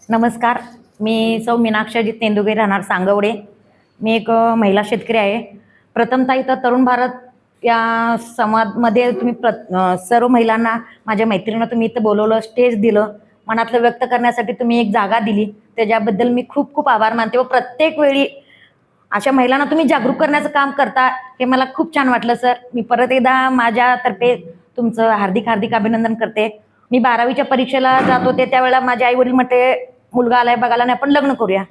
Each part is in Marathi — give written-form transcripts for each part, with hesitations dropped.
नमस्कार. मी सौ मीनाक्षी अजित तेंदुगे, राहणार सांगवडे. मी एक महिला शेतकरी आहे. प्रथमतः इथं तरुण भारत या समाजमध्ये तुम्ही सर्व महिलांना, माझ्या मैत्रिणींना तुम्ही इथं बोलवलं, स्टेज दिलं, मनातलं व्यक्त करण्यासाठी तुम्ही एक जागा दिली, त्याच्याबद्दल मी खूप खूप आभार मानते. व प्रत्येक वेळी अशा महिलांना तुम्ही जागरूक करण्याचं काम करता, हे मला खूप छान वाटलं सर. मी परत एकदा माझ्यातर्फे तुमचं हार्दिक हार्दिक अभिनंदन करते. मी 12वीच्या परीक्षेला जात होते, त्यावेळेला माझे आई वडील म्हटले, मुलगा आलाय बघायला, नाही आपण लग्न करूया.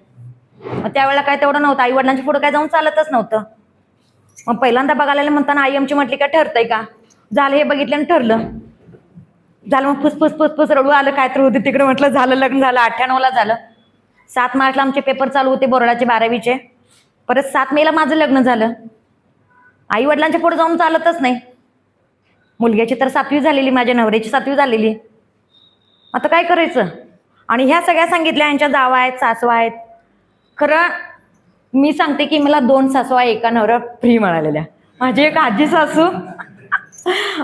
मग त्यावेळेला काय तेवढं नव्हतं, आई वडिलांच्या पुढे काय जाऊन चालतच नव्हतं. मग पहिल्यांदा बघायला म्हणताना आई आमची म्हटली, का ठरतंय का? झालं, हे बघितलं आणि ठरलं. झालं, मग फुसफुस फुसफुस रडू आलं, काय तर होते तिकडे. म्हटलं झालं, लग्न झालं. 98ला झालं. 7 मार्चला आमचे पेपर चालू होते बोर्डाचे 12वीचे. परत 7 मेला माझं लग्न झालं. आई वडिलांच्या पुढे जाऊन चालतच नाही. मुलग्याची तर 7वी झालेली, माझ्या नवऱ्याची 7वी झालेली. आता काय करायचं? आणि ह्या सगळ्या सांगितल्या, यांच्या जावा आहेत, सासवा आहेत. खरं मी सांगते की मला 2 सासवा एका नवऱ्या फ्री मिळालेल्या. माझी एक आजी सासू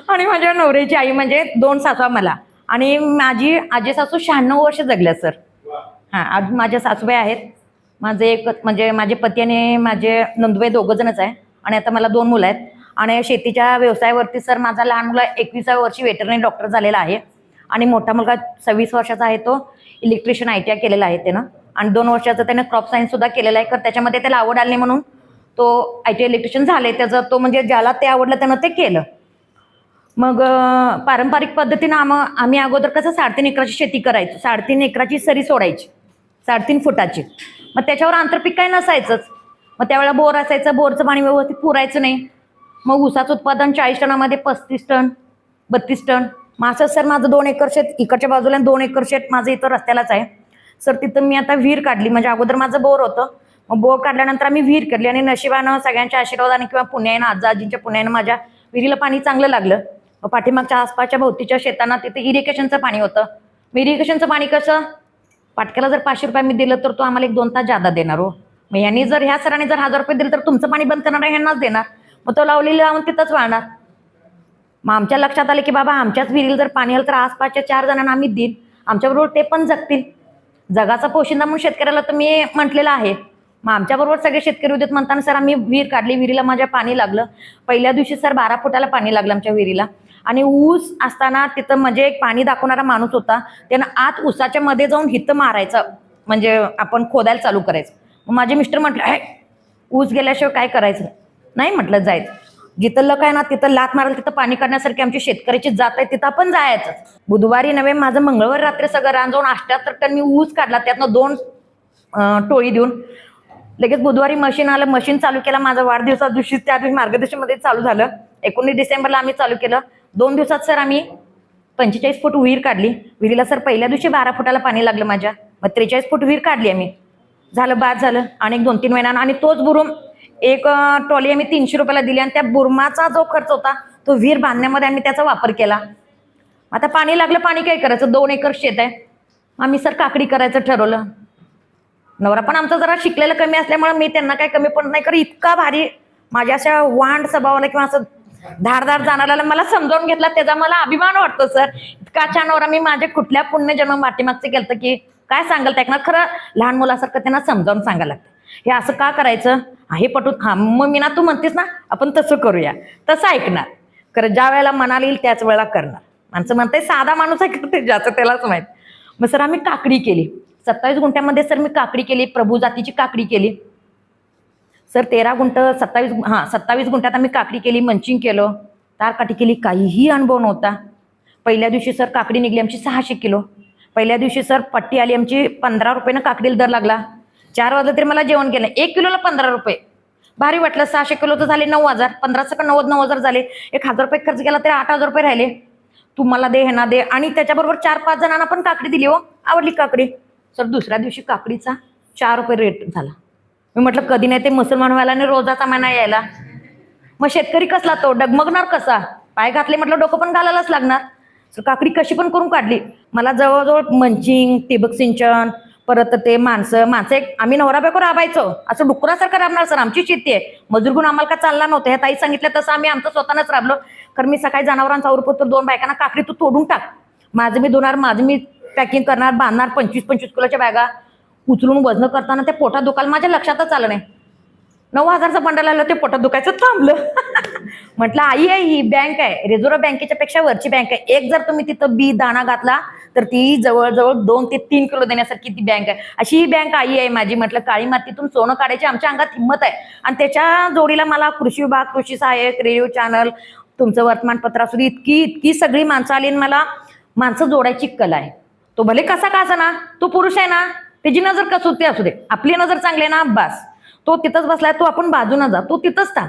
आणि माझ्या नवऱ्याची आई, म्हणजे 2 सासवा मला. आणि माझी आजी सासू 96 वर्ष जगल्या सर. हां, आज माझ्या सासूबाई आहेत. माझे एक म्हणजे माझे पती आणि माझे नंदुबाई दोघं जणच आहे. आणि आता मला 2 मुलं आहेत. आणि शेतीच्या व्यवसायावरती सर माझा लहान मुलगा 21व्या वर्षी वेटरनरी डॉक्टर झालेला आहे. आणि मोठा मुलगा 26 वर्षाचा आहे, तो इलेक्ट्रिशियन ITI केलेला आहे त्यानं. आणि 2 वर्षाचं त्यानं क्रॉप सायन्स सुद्धा केलेला आहे. कारण त्याच्यामध्ये त्याला आवड आली नाही म्हणून तो ITI इलेक्ट्रिशियन झाले. त्याचं तो म्हणजे ज्याला ते आवडलं त्यानं ते केलं. मग पारंपरिक पद्धतीनं आम्ही अगोदर कसं 3.5 एकराची शेती करायचो. 3.5 एकराची सरी सोडायची, 3.5 फुटाची. मग त्याच्यावर आंतरपीक काही नसायचंच. मग त्यावेळेला बोर असायचं, बोरचं पाणी व्यवस्थित पुरायचं नाही. मग ऊसाचं उत्पादन 40 टनामध्ये 35 टन, 32 टन. मग असं सर माझं 2 एकर शेत इकडच्या बाजूला, 2 एकर शेत माझं इथं रस्त्यालाच आहे सर. तिथं मी आता विहीर काढली. म्हणजे अगोदर माझं बोर होतं, मग बोर काढल्यानंतर आम्ही विहीर काढली. आणि नशिबानं सगळ्यांच्या आशीर्वादाने किंवा पुण्यानं, आजींच्या पुण्यानं माझ्या विहिरीला पाणी चांगलं लागलं. मग पाठीमागच्या आसपासच्या भोवतीच्या शेतांना तिथे इरिगेशनचं पाणी होतं. मग इरिगेशनचं पाणी कसं, पाटक्याला जर 500 रुपये मी दिलं तर तो आम्हाला 1-2 तास जादा देणार हो. मग ह्यांनी जर ह्या सरांनी जर 1000 रुपये दिले तर तुमचं पाणी बंद करणार आहे, ह्यांनाच देणार. मग तो लावलेला लावून तिथंच वाळणार. मग आमच्या लक्षात आलं की बाबा आमच्याच विहिरीला जर पाणी आलं तर आसपासच्या 4 जणांना आम्ही देईल, आमच्याबरोबर ते पण जगतील. जगाचा पोशिंदा म्हणून शेतकऱ्याला तर मी म्हटलेलं आहे. मग आमच्याबरोबर सगळे शेतकरी उद्यात म्हणताना सर आम्ही विहीर काढली. विहिरीला माझ्या पाणी लागलं. पहिल्या दिवशी सर 12 फुटाला पाणी लागलं आमच्या विहिरीला. आणि ऊस असताना तिथं म्हणजे एक पाणी दाखवणारा माणूस होता, त्यानं आत ऊसाच्या मध्ये जाऊन हितं मारायचं, म्हणजे आपण खोदायला चालू करायचं. मग माझे मिस्टर म्हटलं, हे ऊस गेल्याशिवाय काय करायचं नाही. म्हटलं जायचं, जिथं लक आहे ना तिथं लात मारायला, तिथं पाणी करण्यासारखी आमची शेतकऱ्याची जात आहे, तिथं आपण जायचं. बुधवारी नव्हे, माझं मंगळवारी रात्री सगळं रान जाऊन 78 टन मी ऊस काढला. त्यातनं 2 टोळी देऊन लगेच बुधवारी मशीन आलं, मशीन चालू केला. माझा वाढदिवसा दिवशी त्या दिवशी मार्गदर्शनमध्ये चालू झालं. 19 डिसेंबरला आम्ही चालू केलं. 2 दिवसात सर आम्ही 45 फूट विहीर काढली. विहिरीला सर पहिल्या दिवशी 12 फुटाला पाणी लागलं माझ्या. मग 43 फूट विहीर काढली आम्ही. झालं, बाद झालं. आणि 2-3 महिन्यानं आणि तोच बुरुम एक ट्रॉली आम्ही 300 रुपयाला दिली. आणि त्या बुरमाचा जो खर्च होता तो विहीर बांधण्यामध्ये आम्ही त्याचा वापर केला. आता पाणी लागलं, पाणी काय करायचं, 2 एकर शेत आहे. आम्ही सर काकडी करायचं ठरवलं. नवरा पण आमचा जरा शिकलेला कमी असल्यामुळे मी त्यांना काही कमी पडत नाही. कारण इतका भारी माझ्या अशा वांड स्वभावाला किंवा असं धारदार जाणाऱ्याला मला समजावून घेतला, त्याचा मला अभिमान वाटतो सर. इतका छान नवरा मी माझ्या कुठल्या पुण्यजन्म पाठीमागचं केलं की काय सांगाल ऐकणार. खरं लहान मुलासारखं त्यांना समजावून सांगायला लागतं, हे असं का करायचं, हे पटून. हा मग मी ना, तू म्हणतेस ना आपण तसं करूया, तसं ऐकणार. खरं ज्या वेळेला मनाला येईल त्याच वेळेला करणार. माणसं म्हणते साधा माणूस आहे की ज्याचं त्यालाच माहित. मग सर आम्ही काकडी केली. 27 गुंठ्यामध्ये सर मी काकडी केली, प्रभू जातीची काकडी केली सर. 13 गुंठ 27 गुंठ्यात आम्ही काकडी केली, मंचिंग केलं, तारकाठी केली. काहीही अनुभव नव्हता. पहिल्या दिवशी सर काकडी निघली आमची 600 किलो. पहिल्या दिवशी सर पट्टी आली आमची 15 रुपयानं काकडीला दर लागला. 4 वाजता तरी मला जेवण केलं. 1 किलोला 15 रुपये, भारी वाटलं. 600 किलो तर झाले 9,000, 15 9,000 झाले. 1,000 रुपये खर्च केला तरी 8,000 रुपये राहिले. तू मला दे, हे ना दे. आणि त्याच्याबरोबर 4-5 जणांना पण काकडी दिली हो, आवडली काकडी सर. दुसऱ्या दिवशी काकडीचा 4 रुपये रेट झाला. मी म्हटलं कधी नाही ते मुसलमान व्हायला आणि रोजाचा महिना यायला. मग शेतकरी कसला तो डगमगणार कसा, पाय घातले म्हटलं डोकं पण घालायलाच लागणार. सर काकडी कशी पण करून काढली. मला जवळजवळ मंचिंग, ठिबक सिंचन, परत ते माणसं एक आम्ही नवरा बायको राबायचो, असं डुकरासारखं राबणार सर. आमची शेती आहे, मजूर गुण आम्हाला का चालला नव्हतं. ह्या ताई सांगितलं तसं आम्ही आमचं स्वतःच राबलो. कारण मी सकाळी जनावरांचा उरपत 2 बायकांना काकडी तू तोडून टाक, माझं मी धुणार, माझं मी पॅकिंग करणार, बांधणार, 25-25 किलोच्या बॅगा उचलून वजन करताना ते पोटात दुखायला माझ्या लक्षातच आलं नाही. 9,000चं बंडल आलं, ते पोटात दुखायचं थांबलं. म्हटलं आई आहे, ही बँक आहे, रिझर्व्ह बँकेच्या पेक्षा वरची बँक आहे. एक जर तुम्ही तिथं बी दाणा घातला तर ती जवळजवळ 2 ते 3 किलो देण्यासारखी ती बँक आहे. अशी ही बँक आई आहे माझी. म्हटलं काळी मातीतून सोनं काढायची आमच्या अंगात हिंमत आहे. आणि त्याच्या जोडीला मला कृषी विभाग, कृषी सहाय्यक, रेडिओ चॅनल, तुमचं वर्तमानपत्र असू दे, इतकी सगळी माणसं आली आणि मला माणसं जोडायची कला आहे. तो भले कसा का ना, तो पुरुष आहे ना, त्याची नजर कसोटी असू दे, आपली नजर चांगली आहे ना, बस तो तिथंच बसलाय, तो आपण बाजून जा, तो तिथंच था.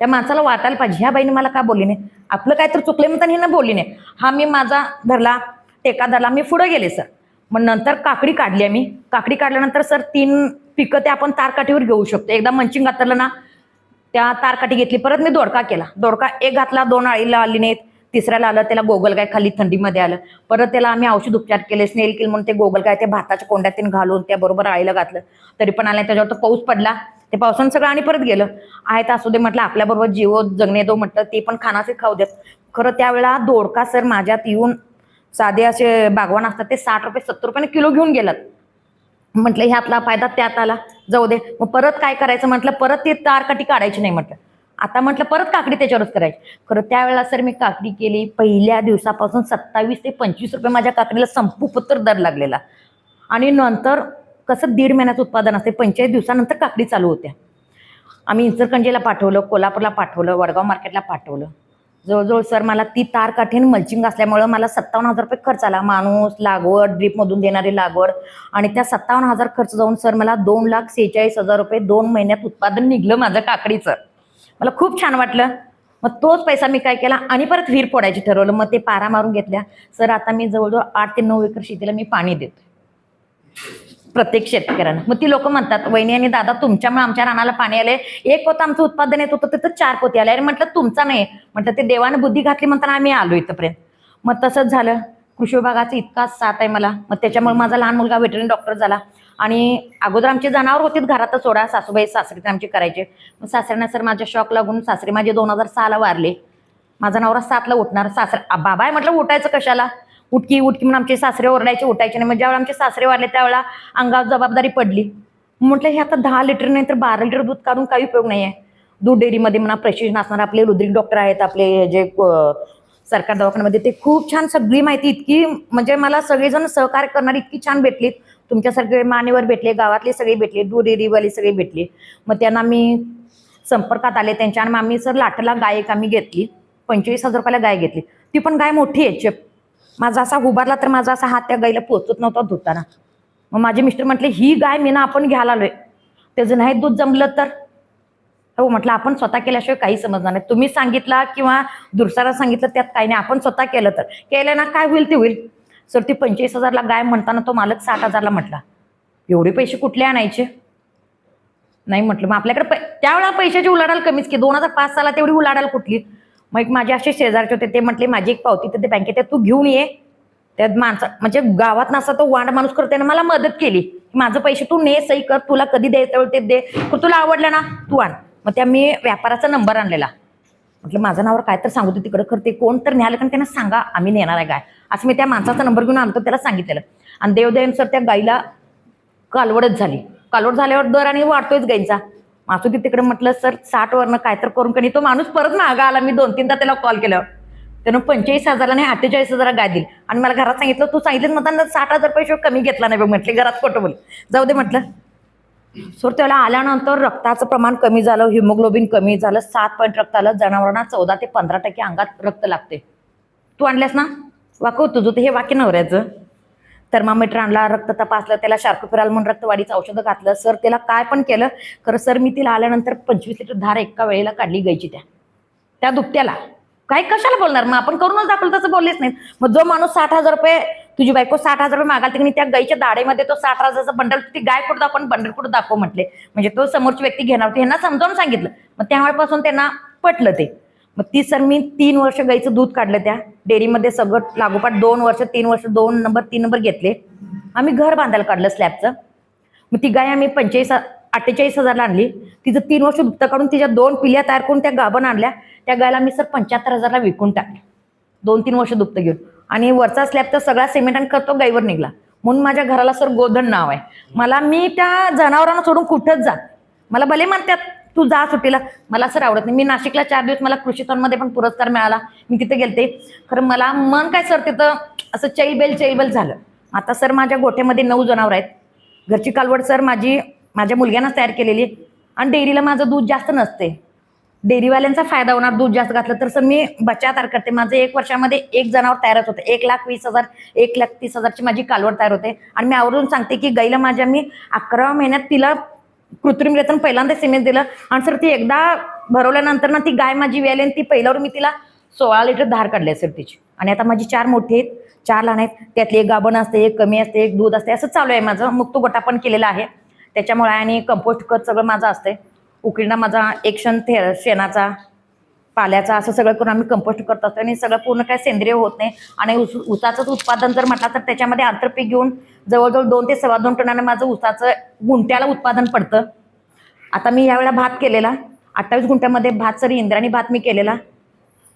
त्या माणसाला वाटायला पाहिजे ह्या बाईने मला का बोलली नाही, आपलं काय तर चुकले म्हणता हिनं बोलली नाही. हा मी माझा धरला, टेका धरला, मी पुढे गेले सर. मग नंतर काकडी काढली आम्ही. काकडी काढल्यानंतर सर 3 पिकं ते आपण तारकाठीवर घेऊ शकतो. एकदा मंचिंग घातलं ना, त्या तारकाठी घेतली. परत मी दोडका केला. दोडका एक घातला, 2 आळीला आली नाहीत, तिसऱ्याला आलं, त्याला गोगलगाय खाली थंडीमध्ये आलं. परत त्याला आम्ही औषध उपचार केले, स्नेल किल म्हणून ते गोगलगाय ते भाताच्या कोंड्यातून घालून त्याबरोबर आळीला घातलं, तरी पण आलं. त्याच्यावर तो पाऊस पडला, ते पावसानं सगळं आणि परत गेलं. आहे तर असू दे म्हटलं, आपल्याबरोबर जीव जगणे दो म्हटलं, ते पण खानाचे खाऊ देत. खरं त्यावेळेला दोडका सर माझ्यात येऊन साधे असे बागवान असतात ते 60 रुपये 70 रुपयाने किलो घेऊन गेलात. म्हटलं ह्यातला फायदा त्यात आला, जाऊ दे. मग परत काय करायचं म्हटलं, परत ते तारकाठी काढायची नाही म्हटलं, आता म्हटलं परत काकडी त्याच्यावरच करायची. खरं त्यावेळेला सर मी काकडी केली. पहिल्या दिवसापासून 27 ते 25 रुपये माझ्या काकडीला संपूपत्र दर लागलेला. आणि नंतर कसं 1.5 महिन्याचं उत्पादन असते, 45 दिवसानंतर काकडी चालू होत्या. आम्ही इचलकरंजीला पाठवलं, कोल्हापूरला पाठवलं, वडगाव मार्केटला पाठवलं. जवळजवळ सर मला ती तारकाठीन मल्चिंग असल्यामुळं मला 57,000 रुपये खर्च आला. माणूस, लागवड, ड्रीपमधून देणारी लागवड, आणि त्या 57,000 खर्च जाऊन सर मला 2,46,000 रुपये 2 महिन्यात उत्पादन निघलं माझं काकडीचं. मला खूप छान वाटलं. मग तोच पैसा मी काय केला आणि परत विहीर फोडायची ठरवलं. मग ते पारा मारून घेतल्या. सर आता मी जवळजवळ 8 ते 9 एकर शेतीला मी पाणी देतो प्रत्येक शेतकऱ्यांना. मग ती लोक म्हणतात, वहिनी आणि दादा तुमच्यामुळे आमच्या रानाला पाणी आले, एक पोत आमचं उत्पादन येत होतं तिथं 4 पोती आले. अरे म्हटलं तुमचा नाही, म्हटलं ते देवानं बुद्धी घातली म्हणताना आम्ही आलो इथंपर्यंत. मग तसंच झालं. कृषी विभागाचा इतका साथ आहे मला. मग त्याच्यामुळे माझा लहान मुलगा व्हेटरनरी डॉक्टर झाला. आणि अगोदर आमचे जनावर होतीच घरातच, सोडा सासूबाई सासरे आमचे करायचे. मग सासऱ्यांना सर माझ्या शॉक लागून सासरे माझे 2006ला वारले. माझा नवरा 7ला उठणार, सासरे बाबा आहे म्हटलं उठायचं कशाला, उठकी उठकी म्हणून आमचे सासरे ओरडायचे, उठायचे नाही. मग ज्यावेळेला आमचे सासरे वारले त्यावेळेला अंगावर जबाबदारी पडली. म्हटलं हे आता 10 लिटर नाही तर 12 लिटर दूध काढून काही उपयोग नाही आहे. दूध डेअरीमध्ये म्हणा प्रशिक्षण असणार आपले रुद्रिक डॉक्टर आहेत, आपले जे सरकार दवाखान्यामध्ये, ते खूप छान सगळी माहिती इतकी, म्हणजे मला सगळेजण सहकार्य करणारी इतकी छान भेटलीत. तुमच्यासारखे मान्यवर भेटले, गावातले सगळे भेटले, दूध डेअरीवाले सगळे भेटले. मग त्यांना मी संपर्कात आले त्यांच्या. आणि आम्ही सर लाटला गाय एक आम्ही घेतली, 25,000 रुपयाला गाय घेतली. ती पण गाय मोठी आहे. माझा असा उभारला तर माझा असा हात त्या गाईला पोचत नव्हता धुताना. मग माझे मिस्टर म्हटले ही गाय मी ना आपण घ्यायला आलोय, त्याचं नाही दूध जमलं तर. हो म्हटलं आपण स्वतः केल्याशिवाय काही समजणार नाही. तुम्ही सांगितला किंवा दुसऱ्याला सांगितलं त्यात काही नाही, आपण स्वतः केलं तर केलं ना काय होईल ते होईल. सर ती 25,000ला गाय म्हणताना तो मालक 60,000ला म्हटला. एवढे पैसे कुठले आणायचे, नाही म्हटलं. मग आपल्याकडे त्यावेळेला पैशाची उलाढाल कमीच की, 2005 साला तेवढी उलाढाल कुठली. मग एक माझे असे शेजारचे होते, ते म्हटले माझी एक पावती तर ते बँकेत आहे, तू घेऊन ये. त्या माणसा म्हणजे गावात नसा तो वांड माणूस करते ना, मला मदत केली. माझं पैसे तू ने सही कर, तुला कधी द्यायचं ते दे, तुला आवडलं ना तू आण. मग त्या मी व्यापाराचा नंबर आणलेला. म्हटलं माझं नावावर काय तर सांगू दे तिकडे, करते कोण तर न्यायला कारण त्यांना सांगा आम्ही नेणार आहे गाय, असं मी त्या माणसाचा नंबर घेऊन आलो, त्याला सांगितलेलं. आणि देवदेवन सर त्या गाईला कालवडच झाली. कालवड झाल्यावर दर आणि वाढतोयच गाईंचा. मासू तिकडे म्हटलं सर 60 वरनं काय तर करून कणी तो माणूस परत मागा आला. मी 2-3दा त्याला कॉल केल्यावर त्यानं 45,000ला नाही 48,000 गाय दिली. आणि मला घरात सांगितलं तू सांगितलं म्हणताना 60,000 पैसे कमी घेतला नाही बघ म्हटले, घरात खोटं बोल, जाऊ दे म्हटलं. सर त्याला आल्यानंतर रक्ताचं प्रमाण कमी झालं, हिमोग्लोबिन कमी झालं, 7 पॉईंट रक्त आलं. जनावरांना 14 ते 15% अंगात रक्त लागते. तू आणल्यास ना वाकव तुझं, हे वाक्य नवऱ्याचं. थर्मामीटर आणला, रक्त तपासलं, त्याला शार्कोपिराल म्हणून रक्तवाढीचं औषधं घातलं. सर त्याला काय पण केलं. खरं सर मी तिला आल्यानंतर 25 लिटर धार एका वेळेला काढली गायची. त्या दुभत्याला काय कशाला बोलणार, मग आपण करूनच दाखवलं, तसं बोललेच नाही. मग जो माणूस 60,000 रुपये, तुझी बायको 60,000 रुपये मागाल तिकडे, त्या गायच्या दाढेमध्ये तो 60,000चा बंडल, ती गाय कुठं दाखव बंडल कुठं दाखव म्हटले. म्हणजे तो समोरची व्यक्ती घेणार होती, ह्यांना समजावून सांगितलं. मग त्यावेळेपासून त्यांना पटलं ते. मग ती सर मी 3 वर्ष गाईचं दूध काढलं त्या डेअरीमध्ये, सगळं लागोपाठ 2 वर्ष 3 वर्ष 2 नंबर 3 नंबर घेतले. आम्ही घर बांधायला काढलं स्लॅबचं. मग ती गाय आम्ही 48,000ला आणली. तिचं 3 वर्ष दुभतं काढून तिच्या 2 पिल्या तयार करून त्या गाभण आणल्या. त्या गायला मी सर 75,000ला विकून टाकल्या. 2-3 वर्ष दुपतं घेऊन, आणि वरचा स्लॅब तर सगळा सिमेंट आणि करतो गाईवर निघला. म्हणून माझ्या घराला सर गोधन नाव आहे. मला मी त्या जनावरांना सोडून कुठंच जात. मला भले म्हणतात तू जा सुट्टीला, मला सर आवडत नाही. मी नाशिकला 4 दिवस मला कृषीतोनमध्ये पण पुरस्कार मिळाला, मी तिथे गेलते. खरं मला मन काय सर तिथं असं चैलबेल झालं. आता सर माझ्या गोठ्यामध्ये 9 जनावर आहेत. घरची कालवड सर माझ्या मुलग्यानंच तयार केलेली, आणि डेअरीला माझं दूध जास्त नसते. डेअरीवाल्यांचा फायदा होणार दूध जास्त घातलं तर. सर मी बच्चा तयार करते. माझं 1 वर्षामध्ये 1 जनावर तयारच होते. 1,20,000 1,30,000ची माझी कालवड तयार होते. आणि मी आवर्जून सांगते की गाईला माझ्या मी 11व्या महिन्यात तिला कृत्रिम रेतन पहिल्यांदा सिमेंट दिलं, आणि सर ती एकदा भरवल्यानंतर ना ती गाय माझी वेळेली, आणि ती पहिल्यावर मी तिला 16 लिटर धार काढली सर तिची. आणि आता माझी 4 मोठी आहेत, 4 लहान आहेत. त्यातली 1 गाभण असते, 1 कमी असते, 1 दूध असते. असं चालू आहे माझं. मुक्त गोटा पण केलेला आहे त्याच्यामुळे. आणि कंपोस्ट खत सगळं माझं असतंय. उकिरडा माझा 1 क्षण शेणाचा, पाल्याचा, असं सगळं करून आम्ही कंपोस्ट करत असतो. आणि सगळं पूर्ण काय सेंद्रिय होत नाही. आणि ऊसाचं उत्पादन जर म्हटलं तर त्याच्यामध्ये आंतरपीक घेऊन जवळजवळ 2 ते 2.25 टनाने माझं ऊसाचं गुंठ्याला उत्पादन पडतं. आता मी यावेळेला भात केलेला 28 गुंठ्यामध्ये भात सर, इंद्राणी भात मी केलेला.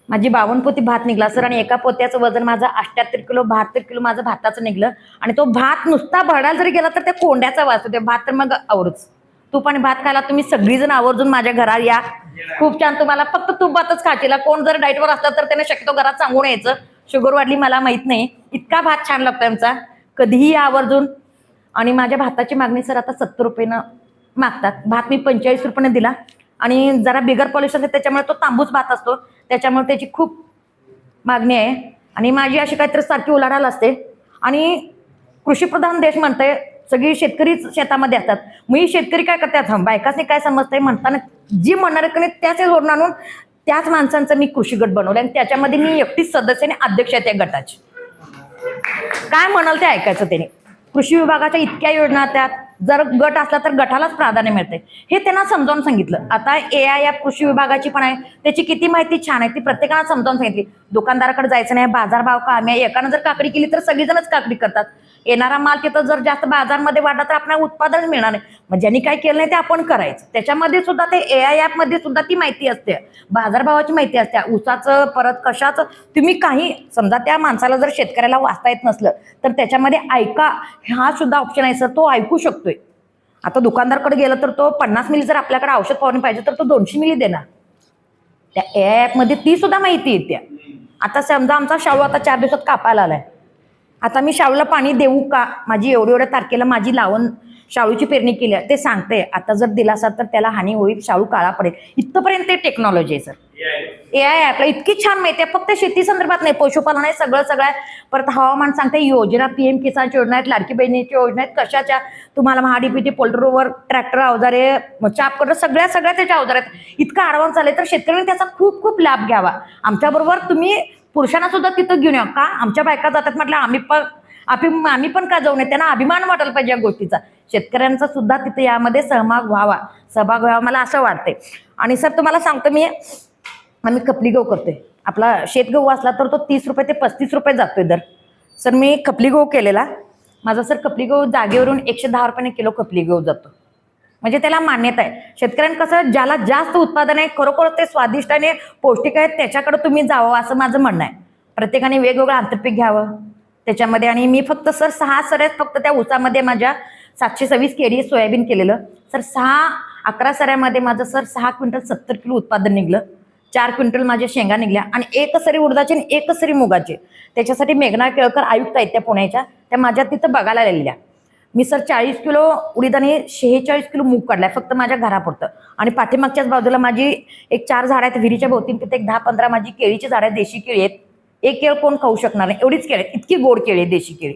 माझी 52 पोती भात निघला सर, आणि एका पोत्याचं वजन माझं 78 किलो 72 किलो माझं भाताचं निघलं. आणि तो भात नुसता भरडायला जरी गेला तर त्या कोंड्याचा वास होते. भात तर मग आवडच. तूप आणि भात खायला तुम्ही सगळीजण आवर्जून माझ्या घरात या. खूप छान. तुम्हाला फक्त तूप भातच खायला, कोण जर डाएटवर असलं तर त्याने शक्यतो घरात सांगून यायचं. शुगर वाढली मला माहित नाही, इतका भात छान लागतो आमचा. कधीही आवर्जून. आणि माझ्या भाताची मागणी सर आता 70 रुपयानं मागतात. भात मी 45 रुपयाने दिला, आणि जरा बिगर पॉलिश असते त्याच्यामुळे तो तांबूस भात असतो, त्याच्यामुळे त्याची खूप मागणी आहे. आणि माझी अशी काहीतरी सारखी उलाढाल असते. आणि कृषीप्रधान देश म्हणतंय, सगळी शेतकरीच शेतामध्ये असतात. मी शेतकरी काय करतात, बायकासनी काय समजतंय म्हणताना जी म्हणणार आहे की नाही त्याचे जोडून आणून त्याच माणसांचं मी कृषी गट बनवलं, आणि त्याच्यामध्ये मी एकटीच सदस्य आणि अध्यक्ष आहे त्या गटाची. काय म्हणाल ते ऐकायचं त्याने. कृषी विभागाच्या इतक्या योजना, त्यात जर गट असला तर गटालाच प्राधान्य मिळते, हे त्यांना समजावून सांगितलं. आता AI ॲप कृषी विभागाची पण आहे, त्याची किती माहिती छान आहे, ती प्रत्येकाला समजावून सांगितली. दुकानदाराकडे जायचं नाही, बाजारभाव कमी आहे. एकानं जर काकडी केली तर सगळीजणच काकडी करतात. येणारा माल तिथं जर जास्त बाजारमध्ये वाढला तर आपल्याला उत्पादन मिळणार नाही. मग ज्यांनी काय केलं नाही ते आपण करायचं. त्याच्यामध्ये सुद्धा ते AI ॲपमध्ये सुद्धा ती माहिती असते, बाजारभावाची माहिती असते, ऊसाचं परत कशाचं. तुम्ही काही समजा त्या माणसाला जर शेतकऱ्याला वाचता येत नसलं तर त्याच्यामध्ये ऐका हा सुद्धा ऑप्शन आहे सर, तो ऐकू शकतोय. आता दुकानदारकडे गेलं तर तो 50 मिली जर आपल्याकडे औषध फवारणी पाहिजे तर तो 200 मिली देणार. त्या AI ॲपमध्ये ती सुद्धा माहिती येते. आता समजा आमचा शाळू आता 4 दिवसात कापायला आलाय, आता मी शाळूला पाणी देऊ का, माझी एवढ्या तारखेला माझी लावण शाळूची पेरणी केली आहे ते सांगते. आता जर दिला असाल तर त्याला हानी होईल, शाळू काळा पडेल. इथपर्यंत ते टेक्नॉलॉजी आहे सर. AI ॲपला इतकी छान माहिती आहे. फक्त शेती संदर्भात नाही, पशुपालन आहे, सगळं आहे. परत हवामान सांगते, योजना PM किसानची योजना आहेत, लाडकी बहिणीची योजना आहेत, कशाच्या तुम्हाला महाडीपीटी पोल्ट्रीवर ट्रॅक्टर अवजारे चाप करत सगळ्या त्याच्या अवजार आहेत. इतका ॲडव्हान्स झाले तर शेतकऱ्यांनी त्याचा खूप लाभ घ्यावा. आमच्याबरोबर तुम्ही पुरुषांना सुद्धा तिथं घेऊन या का. आमच्या बायका जातात म्हटलं आम्ही पण का जाऊ नये, त्यांना अभिमान वाटायला पाहिजे या गोष्टीचा. शेतकऱ्यांचा सुद्धा तिथे यामध्ये सहभाग व्हावा मला असं वाटते. आणि सर तुम्हाला सांगतो मी, आम्ही खपली गहू करतोय. आपला शेतगहू असला तर तो 30 रुपये ते 35 रुपये जातोय दर. सर मी खपली गहू केलेला माझा सर. खपली गहू जागेवरून 110 रुपयाने किलो खपली गहू जातो. म्हणजे त्याला मान्यता आहे. शेतकऱ्यांना कसं ज्याला जास्त उत्पादन आहे, खरोखर ते स्वादिष्ट आणि पौष्टिक आहे, त्याच्याकडे तुम्ही जावं असं माझं म्हणणं आहे. प्रत्येकाने वेगवेगळं आंतरपीक घ्यावं त्याच्यामध्ये. आणि मी फक्त सर 6 सऱ्यात फक्त त्या ऊसामध्ये माझ्या 726 केडी सोयाबीन केलेलं सर. 11 सऱ्यामध्ये माझं सर 6 क्विंटल 70 किलो उत्पादन निघलं. 4 क्विंटल माझ्या शेंगा निघल्या, आणि 1 सरी उडदाचे आणि 1 सरी मुगाचे. त्याच्यासाठी मेघना केळकर आयुक्त आहेत त्या पुण्याच्या, त्या माझ्या तिथं बघायला आलेल्या. मी सर 40 किलो उडीद आणि 46 किलो मूग काढलाय फक्त माझ्या घरापुरतं. आणि पाठीमागच्याच बाजूला माझी 4 झाडं आहेत विहिरीच्या भोवतीन, तिथे 10-15 माझी केळीची झाडं आहेत, देशी केळी आहेत. एक केळ कोण खाऊ शकणार नाही एवढीच केळी आहेत, इतकी गोड केळी आहे देशी केळी.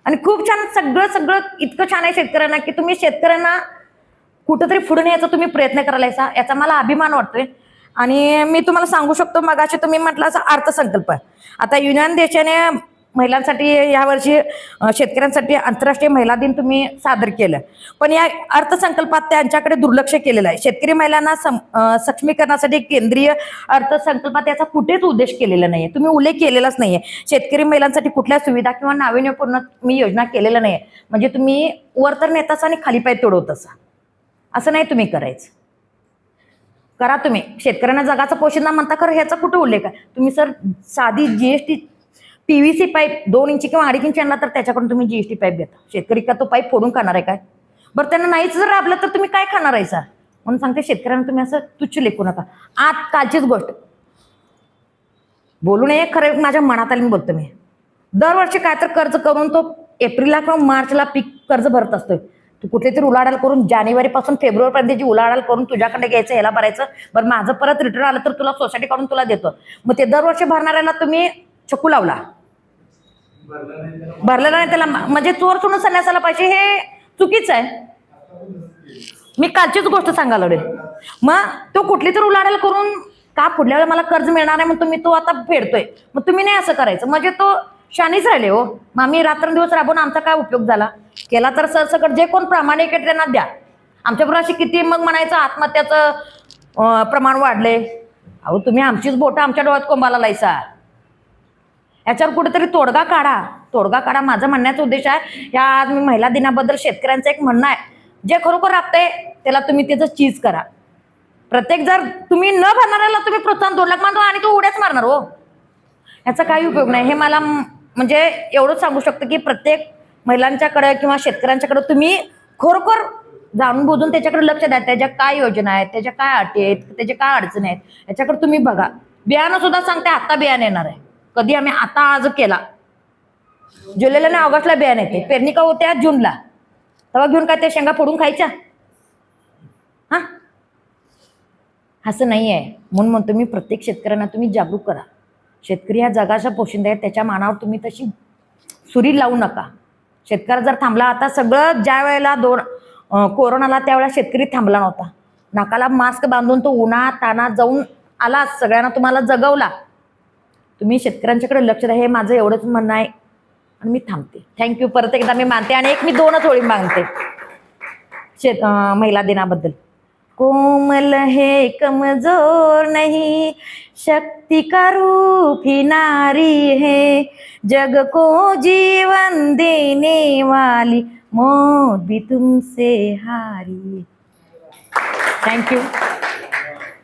आणि खूप छान सगळं इतकं छान आहे शेतकऱ्यांना की तुम्ही शेतकऱ्यांना कुठंतरी पुढे न्यायचा तुम्ही प्रयत्न करायला, याचा मला अभिमान वाटतोय. आणि मी तुम्हाला सांगू शकतो, मगाशी तुम्ही म्हटलं असं अर्थसंकल्प. आता युनियन देशाने महिलांसाठी यावर्षी शेतकऱ्यांसाठी आंतरराष्ट्रीय महिला दिन तुम्ही सादर केलं, पण या अर्थसंकल्पात त्यांच्याकडे दुर्लक्ष केलेलं आहे. शेतकरी महिलांना सक्षमीकरणासाठी केंद्रीय अर्थसंकल्पात याचा कुठेच उद्देश केलेला नाहीये, तुम्ही उल्लेख केलेलाच नाहीये. शेतकरी महिलांसाठी कुठल्या सुविधा किंवा नाविन्यपूर्ण मी योजना केलेलं नाहीये. म्हणजे तुम्ही वर तर नेताच आणि खाली पाय तोडवताच, असं नाही तुम्ही करायचं. करा तुम्ही. शेतकऱ्यांना जगाचा पोशिंदा म्हणता, खरं ह्याचा कुठं उल्लेख आहे? तुम्ही सर साधी जीएसटी पीव्हीसी पाईप 2 इंची किंवा 2.5 इंची आणला तर त्याच्याकडून तुम्ही जीएसटी पाईप देता. शेतकरी का तो पाईप फोडून खाणार आहे काय? बरं त्यांना नाहीच जर राबलं तर तुम्ही काय खाणार आहे सर? म्हणून सांगते शेतकऱ्यांना तुम्ही असं तुच्छ लेखू नका. आज कालचीच गोष्ट बोलू नये, खरं माझ्या मनात आली बोलतो मी. दरवर्षी काय तर कर्ज करून तो एप्रिलला किंवा मार्चला पीक कर्ज भरत असतोय. तू कुठली तरी उलाढाल करून जानेवारीपासून फेब्रुवारीपर्यंतची उलाढाल करून तुझ्याकडे घ्यायचं, ह्याला भरायचं. बरं माझं परत रिटर्न आलं तर तुला सोसायटी काढून तुला देतो. मग ते दरवर्षी भरणाऱ्याला तुम्ही चकू लावला, भरलेला नाही त्याला, म्हणजे चोर सोडून संन्यासाला पाहिजे, हे चुकीचं आहे. मी कालचीच गोष्ट सांगायला लागले. मग तो कुठली तर उलाढाल करून का पुढल्या वेळेला मला कर्ज मिळणार नाही म्हणून तुम्ही तो आता फेडतोय. मग तुम्ही नाही असं करायचं, म्हणजे तो शानीच राहिले हो. मग आम्ही रात्रंदिवस राबवून आमचा काय उपयोग झाला? केला तर सरसकट जे कोण प्रामाणिक आहे त्यांना द्या. आमच्याबरोबर अशी किती मग म्हणायचं आत्महत्याचं प्रमाण वाढले. अहो तुम्ही आमचीच बोटं आमच्या डोळ्यात कोंबाला लायचा. याच्यावर कुठेतरी तोडगा काढा. माझा म्हणण्याचा उद्देश आहे, या आज मी महिला दिनाबद्दल शेतकऱ्यांचं एक म्हणणं आहे, जे खरोखर राबतंय त्याला तुम्ही त्याचं चीज करा. प्रत्येक जर तुम्ही न भरणाऱ्याला तुम्ही प्रोत्साहन 2 लाख मानतो आणि तो उड्याच मारणार हो, याचा काही उपयोग नाही. हे मला म्हणजे एवढंच सांगू शकतो की प्रत्येक महिलांच्याकडे किंवा शेतकऱ्यांच्याकडे तुम्ही खरोखर जाणून बुजून त्याच्याकडे लक्ष द्या. त्याच्या काय योजना आहेत, त्याच्या काय अटी आहेत, त्याच्या काय अडचणी आहेत, याच्याकडे तुम्ही बघा. बियाणं सुद्धा सांगते आता बियाणं येणार आहे. कधी आम्ही आता आज केला, जुलैला आणि ऑगस्टला बियाणं येते. पेरणी का होत्या जूनला, तेव्हा घेऊन काय त्या शेंगा फोडून खायच्या? हा, असं नाही आहे. म्हणून म्हणतो मी प्रत्येक शेतकऱ्यांना तुम्ही जागरूक करा. शेतकरी हा जगाचा पोशिंदा आहे, त्याच्या मानावर तुम्ही तशी सुरी लावू नका. शेतकरी जर थांबला, आता सगळं ज्या वेळेला कोरोनाला त्यावेळेला शेतकरी थांबला नव्हता. नाकाला मास्क बांधून तो उन्हात तानात जाऊन आला, सगळ्यांना तुम्हाला जगवला. तुम्ही शेतकऱ्यांच्याकडे लक्ष द्या, हे माझं एवढंच म्हणणं आहे आणि मी थांबते. थँक्यू. परत एकदा मी मानते आणि मी 2च ओळी मागते महिला दिनाबद्दल. कोमल है कमजोर नहीं, शक्ति का रूप ही नारी है, जग को जीवन देने वाली मौत भी तुमसे हारी. थँक्यू.